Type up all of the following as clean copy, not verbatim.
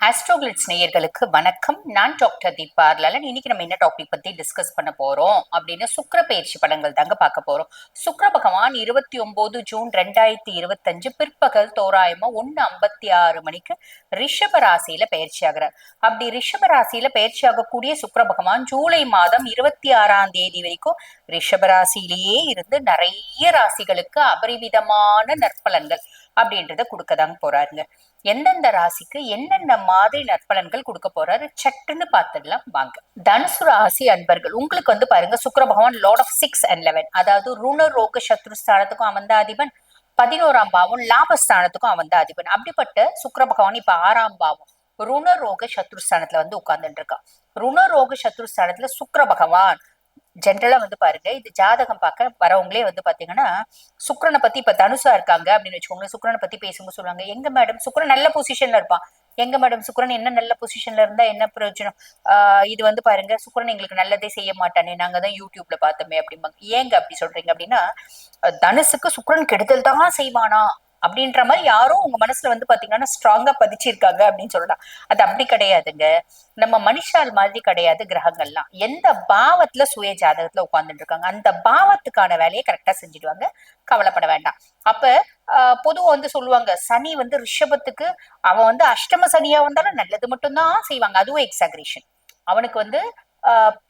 ஆஸ்ட்ரோகிளிட்ஸ் நேயர்களுக்கு வணக்கம். நான் டாக்டர் தீபா லலன். இன்னைக்கு நம்ம என்ன டாபிக் பத்தி டிஸ்கஸ் பண்ண போறோம் அப்படின்னு சுக்கிர பயிற்சி படங்கள் தாங்க பார்க்க போறோம். சுக்கிர பகவான் 29 ஜூன் 2025 பிற்பகல் தோராயமா 1:56 ரிஷப ராசியில பயிற்சி ஆகிறார். அப்படி ரிஷப ராசியில பயிற்சி ஆகக்கூடிய சுக்கிர பகவான் ஜூலை மாதம் 26 வரைக்கும் ரிஷப ராசியிலேயே இருந்து நிறைய ராசிகளுக்கு அபரிவிதமான நற்பலன்கள் அப்படின்றத கொடுக்கதாங்க போறாருங்க. எந்தெந்த ராசிக்கு என்னென்ன மாதிரி நற்பலன்கள் கொடுக்க போறாரு சட்டுன்னு பார்த்துடலாம் வாங்க. தனுசு ராசி அன்பர்கள், உங்களுக்கு பாருங்க, சுக்கிர பகவான் லார்ட் ஆஃப் 6 and 11, அதாவது ருண ரோக சத்ரு ஸ்தானத்துக்கும் அவன் தான் அதிபன், 11ஆம் பாவம் லாபஸ்தானத்துக்கும் அவன் தான் அதிபன். அப்படிப்பட்ட சுக்கிர பகவான் இப்ப 6ஆம் பாவம் ருண ரோக சத்ருஸ்தானத்துல உட்கார்ந்துட்டு இருக்கான். ருண ரோக சத்ருஸ்தானத்துல சுக்கிர பகவான் ஜென்ரலா பாருங்க, இது ஜாதகம் பார்க்க வரவங்களே பாத்தீங்கன்னா சுக்கிரனை பத்தி இப்ப தனுசா இருக்காங்க அப்படின்னு வச்சுக்கோங்க, சுக்கிரனை பத்தி பேசும்போது சொல்லுவாங்க, எங்க மேடம் சுக்கிரன் நல்ல பொசிஷன்ல இருப்பான், எங்க மேடம் சுக்கிரன் என்ன நல்ல பொசிஷன்ல இருந்தா என்ன பிரயோஜனம், இது பாருங்க சுக்கிரன் எங்களுக்கு நல்லதே செய்ய மாட்டானே, நாங்க தான் யூடியூப்ல பார்த்தோமே அப்படிம்பாங்க. ஏங்க அப்படி சொல்றீங்க அப்படின்னா, தனுசுக்கு சுக்கிரன் கெடுதல் தான் செய்வானா அப்படின்ற மாதிரி யாரும் உங்க மனசுல பாத்தீங்கன்னா ஸ்ட்ராங்கா பதிச்சிருக்காங்க அப்படின்னு சொல்லலாம். அது அப்படி கிடையாதுங்க. நம்ம மனுஷால் மாதிரி கிடையாது. கிரகங்கள்லாம் எந்த பாவத்துல சுய ஜாதகத்துல உட்கார்ந்துட்டு இருக்காங்க அந்த பாவத்துக்கான வேலையை கரெக்டா செஞ்சுடுவாங்க, கவலைப்பட வேண்டாம். அப்ப பொதுவா சொல்லுவாங்க, சனி ரிஷபத்துக்கு அவன் அஷ்டம சனியா வந்தாலும் நல்லது மட்டும்தான் செய்வாங்க. அதுவும் எக்ஸாகிரேஷன். அவனுக்கு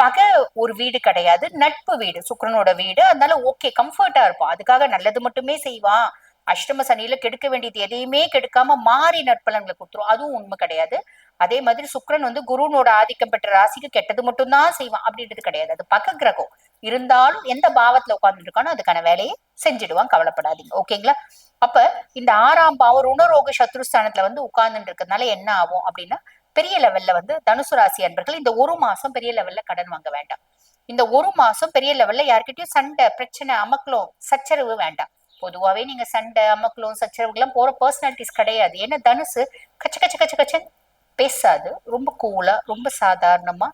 பகை ஒரு வீடு கிடையாது, நட்பு வீடு சுக்கிரனோட வீடு. அதனால ஓகே, கம்ஃபர்ட்டா இருப்பான், அதுக்காக நல்லது மட்டுமே செய்வான். அஷ்டம சனியில கெடுக்க வேண்டியது எதையுமே கெடுக்காம மாறி நற்பலன்களை கொடுத்துரும், அதுவும் உண்மை கிடையாது. அதே மாதிரி சுக்கிரன் குருனோட ஆதிக்கம் பெற்ற ராசிக்கு கெட்டது மட்டும்தான் செய்வான் அப்படின்றது கிடையாது. அது பக்க கிரகம் இருந்தாலும் எந்த பாவத்துல உட்கார்ந்துட்டு இருக்கானோ அதுக்கான வேலையை செஞ்சிடுவான், கவலைப்படாதீங்க. ஓகேங்களா? அப்ப இந்த 6ஆம் பாவம் ருணரோக சத்ருஸ்தானத்துல உட்கார்ந்துட்டு இருக்கிறதுனால என்ன ஆகும் அப்படின்னா, பெரிய லெவல்ல தனுசு ராசி அன்பர்கள் இந்த ஒரு மாசம் பெரிய லெவல்ல கடன் வாங்க வேண்டாம். இந்த ஒரு மாசம் பெரிய லெவல்ல யார்கிட்டயும் சண்டை பிரச்சனை அமக்கலம் சச்சரவு வேண்டாம். பொதுவாவே நீங்க சண்டை அமக்கலம் சச்சரவுகள்லாம் போற பர்சனாலிட்டிஸ் கிடையாது. ஏன்னா தனுசு கச்ச கச்ச கச்ச கச்சன் பேசாது, ரொம்ப கூலா ரொம்ப சாதாரணமா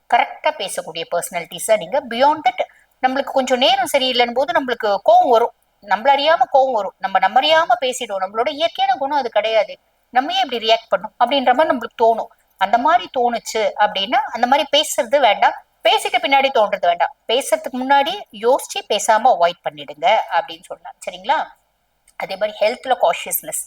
கரெக்டா பேசக்கூடிய பர்சனாலிட்டிஸ் தான் நீங்க. பியாண்ட் தட் நம்மளுக்கு கொஞ்சம் நேரம் சரியில்லைன்னு போது நம்மளுக்கு கோவம் வரும், நம்மள அறியாம கோவம் வரும், நம்ம அறியாம பேசிடுவோம். நம்மளோட இயற்கையான குணம் அது கிடையாது. நம்ம ஏன் இப்படி ரியாக்ட் பண்ணும் அப்படின்ற மாதிரி நம்மளுக்கு தோணும். அந்த மாதிரி தோணுச்சு அப்படின்னா அந்த மாதிரி பேசுறது வேண்டாம், பேசிட்டு பின்னாடி தோன்றது வேண்டாம். பேசுறதுக்கு முன்னாடி யோசிச்சு பேசாம அவாய்ட் பண்ணிடுங்க அப்படின்னு சொல்லலாம். சரிங்களா? அதே மாதிரி ஹெல்த்ல காஷியஸ்னஸ்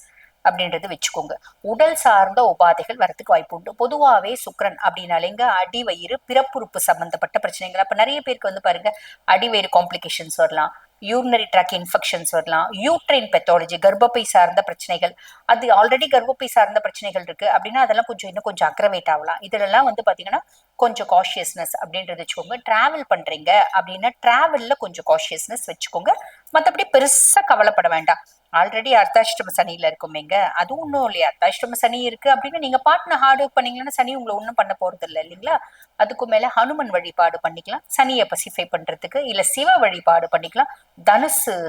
அப்படின்றது வச்சுக்கோங்க. உடல் சார்ந்த உபாதைகள் வரத்துக்கு வாய்ப்பு உண்டு. பொதுவாவே சுக்கிரன் அப்படின்னாலேங்க அடி வயிறு பிறப்புறுப்பு சம்பந்தப்பட்ட பிரச்சனைகள். அப்ப நிறைய பேருக்கு பாருங்க அடிவயிறு காம்ப்ளிகேஷன்ஸ் வரலாம், யூரினரி ட்ராக் இன்ஃபெக்ஷன்ஸ் வரலாம், யூட்ரைன் பெத்தாலஜி கர்ப்பப்பை சார்ந்த பிரச்சனைகள். அது ஆல்ரெடி கர்ப்பப்பை சார்ந்த பிரச்சனைகள் இருக்கு அப்படின்னா அதெல்லாம் இன்னும் கொஞ்சம் அக்ரவேட் ஆகலாம். இதுலலாம் பாத்தீங்கன்னா கொஞ்சம் காஷியஸ்னஸ் அப்படின்றது வச்சுக்கோங்க. டிராவல் பண்றீங்க அப்படின்னா டிராவல்ல கொஞ்சம் காஷியஸ்னஸ் வச்சுக்கோங்க. மற்றபடி பெருசா கவலைப்பட வேண்டாம். ஆல்ரெடி அர்த்தாஷ்டம சனியில இருக்குமேங்க, அதுவும் ஒன்றும் இல்லையா. அர்த்தாஷ்டம சனி இருக்கு அப்படின்னா நீங்க பாட்டுன ஹார்ட் ஒர்க் பண்ணீங்கன்னா சனி உங்களை ஒன்றும் பண்ண போறது இல்லை இல்லைங்களா. அதுக்கு மேல ஹனுமன் வழிபாடு பண்ணிக்கலாம் சனியை பசிஃபை பண்றதுக்கு, இல்ல சிவ வழிபாடு பண்ணிக்கலாம்.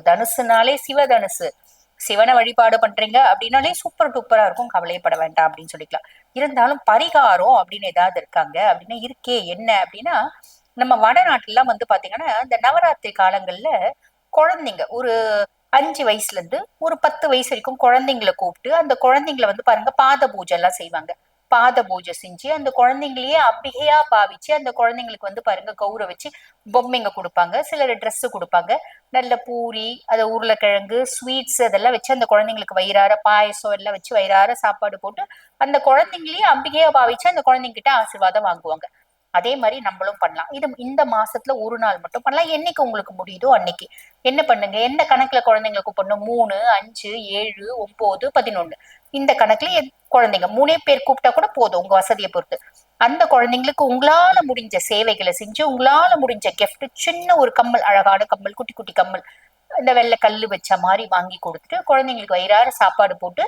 தனுசுனாலே சிவதனுசு, சிவனை வழிபாடு பண்றீங்க அப்படின்னாலே சூப்பர் டூப்பரா இருக்கும், கவலைப்பட வேண்டாம் அப்படின்னு சொல்லிக்கலாம். இருந்தாலும் பரிகாரம் அப்படின்னு ஏதாவது இருக்காங்க அப்படின்னா இருக்கே. என்ன அப்படின்னா, நம்ம வடநாட்டுலாம் பாத்தீங்கன்னா இந்த நவராத்திரி காலங்கள்ல குழந்தைங்க ஒரு 5 வயசுல இருந்து ஒரு 10 வயசு வரைக்கும் குழந்தைங்களை கூப்பிட்டு அந்த குழந்தைங்களை பாருங்க பாத பூஜை எல்லாம் செய்வாங்க. பாத பூஜை செஞ்சு அந்த குழந்தைங்களையே அம்பிகையா பாவிச்சு அந்த குழந்தைங்களுக்கு பாருங்க கௌரவிச்சு பொம்மைங்க கொடுப்பாங்க, சிலர் ட்ரெஸ் கொடுப்பாங்க, நல்ல பூரி, அது உருளைக்கிழங்கு ஸ்வீட்ஸ் அதெல்லாம் வச்சு அந்த குழந்தைங்களுக்கு வயிறார பாயசம் எல்லாம் வச்சு வயிறார சாப்பாடு போட்டு அந்த குழந்தைங்களையே அம்பிகையா பாவிச்சு அந்த குழந்தைங்க கிட்ட ஆசீர்வாதம் வாங்குவாங்க. அதே மாதிரி நம்மளும் பண்ணலாம். இது இந்த மாசத்துல ஒரு நாள் மட்டும் பண்ணலாம். என்னைக்கு உங்களுக்கு முடியுதோ அன்னைக்கு என்ன பண்ணுங்க. எந்த கணக்குல குழந்தைங்களுக்கு கூப்பிடணும், 3, 5, 7, 9, 11 இந்த குழந்தைங்க 3 பேர் கூப்பிட்டா கூட போதும், உங்க வசதியை பொறுத்து. அந்த குழந்தைங்களுக்கு உங்களால முடிஞ்ச சேவைகளை செஞ்சு உங்களால முடிஞ்ச கிஃப்ட், சின்ன ஒரு கம்மல், அழகான கம்மல், குட்டி குட்டி கம்மல், இந்த வெள்ளை கல்லு வச்ச மாதிரி வாங்கி கொடுத்துட்டு குழந்தைங்களுக்கு வயிறார சாப்பாடு போட்டு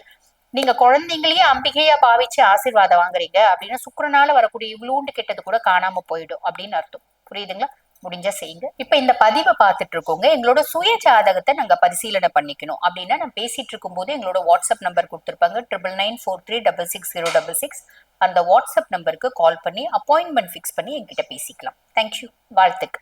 நீங்க குழந்தைங்களையே அம்பிகையா பாவிச்சு ஆசீர்வாதம் வாங்குறீங்க அப்படின்னா சுக்கிரனால வரக்கூடிய இவ்வளோண்டு கெட்டது கூட காணாம போயிடும் அப்படின்னு அர்த்தம். புரியுதுங்களா? முடிஞ்சா செய்யுங்க. இப்ப இந்த பதிவை பார்த்துட்டு இருக்கோங்க, எங்களோட சுய ஜாதகத்தை நாங்க பரிசீலனை பண்ணிக்கணும் அப்படின்னா நான் பேசிட்டு இருக்கும் போது எங்களோட வாட்ஸ்அப் நம்பர் கொடுத்துருப்பாங்க 9994366666. அந்த வாட்ஸ்அப் நம்பருக்கு கால் பண்ணி அப்பாயின்மெண்ட் ஃபிக்ஸ் பண்ணி என்கிட்ட பேசிக்கலாம். தேங்க்யூ, வாழ்த்துக்கள்.